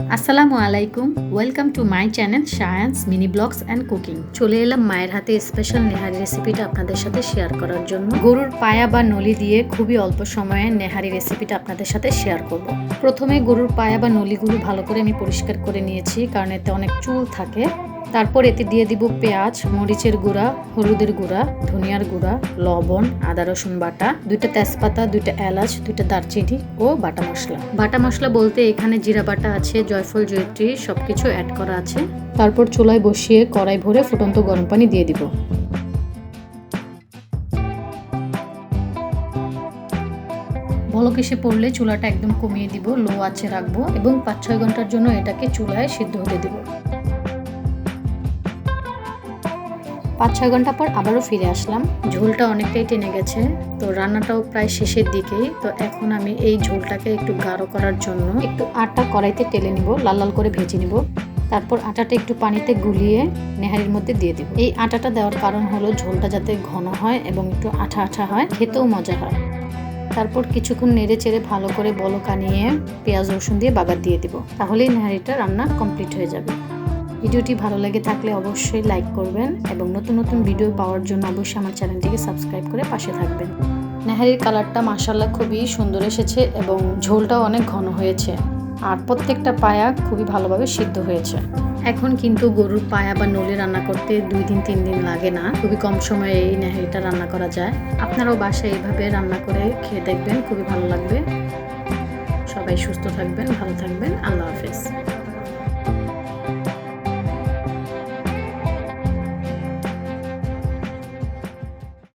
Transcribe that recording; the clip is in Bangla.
আসসালামু আলাইকুম, welcome to my channel science mini blogs and cooking. চলে এলাম মায়ের হাতে স্পেশাল নেহারি রেসিপিটা আপনাদের সাথে শেয়ার করার জন্য। গরুর পায়া বা নলি দিয়ে খুবই অল্প সময়ে নেহারি রেসিপিটা আপনাদের সাথে শেয়ার করব। প্রথমে গরুর পায়া বা নলিগুলো ভালো করে আমি পরিষ্কার করে নিয়েছি, কারণ এতে অনেক চুল থাকে। তারপর এতে দিয়ে দিব পেঁয়াজ, মরিচের গুঁড়া, হলুদের গুঁড়া, ধনিয়ার গুঁড়া, লবণ, আদা রসুন বাটা, 2টা তেজপাতা, 2টা এলাচ, 2টা দারচিনি ও বাটা মশলা। বাটা মশলা বলতে এখানে জিরা বাটা আছে, জয়ফল, জয়িত্রী সবকিছু অ্যাড করা আছে। তারপর চুলায় বসিয়ে কড়াই ভরে ফুটন্ত গরম পানি দিয়ে দিব। বলক এসে পড়লে চুলাটা একদম কমিয়ে দিব, লো আঁচে রাখবো এবং 5-6 ঘন্টার জন্য এটাকে চুলায় সিদ্ধ হতে দিব। 5-6 ঘন্টা পর আবারও ফিরে আসলাম। ঝোলটা অনেকটাই টেনে গেছে, তো রান্নাটাও প্রায় শেষের দিকেই। তো এখন আমি এই ঝোলটাকে একটু গাঢ় করার জন্য একটু আটা কড়াইতে টেলে নিব, লাল লাল করে ভেজে নিব। তারপর আটাটা একটু পানিতে গুলিয়ে নেহারির মধ্যে দিয়ে দিব। এই আটাটা দেওয়ার কারণ হলো ঝোলটা যাতে ঘন হয় এবং একটু আঠা আঠা হয়, খেতেও মজা হয়। তারপর কিছুক্ষণ নেড়ে চেড়ে ভালো করে বলক আনিয়ে পেঁয়াজ রসুন দিয়ে বাগার দিয়ে দিব, তাহলেই নেহারিটা রান্না কমপ্লিট হয়ে যাবে। ভিডিওটি ভালো লেগে থাকলে অবশ্যই লাইক করবেন এবং নতুন নতুন ভিডিও পাওয়ার জন্য অবশ্যই আমার চ্যানেলটিকে সাবস্ক্রাইব করে পাশে থাকবেন। নেহারির কালারটা মাশাআল্লাহ খুবই সুন্দর এসেছে এবং ঝোলটাও অনেক ঘন হয়েছে, আর প্রত্যেকটা পায়া খুবই ভালোভাবে সিদ্ধ হয়েছে। এখন কিন্তু গরুর পায়া বা নলি রান্না করতে 2-3 দিন লাগে না, খুবই কম সময়ে এই নেহারিটা রান্না করা যায়। আপনারাও বাসায় এইভাবে রান্না করে খেয়ে দেখবেন, খুবই ভালো লাগবে। সবাই সুস্থ থাকবেন, ভালো থাকবেন। আল্লাহ হাফেজ।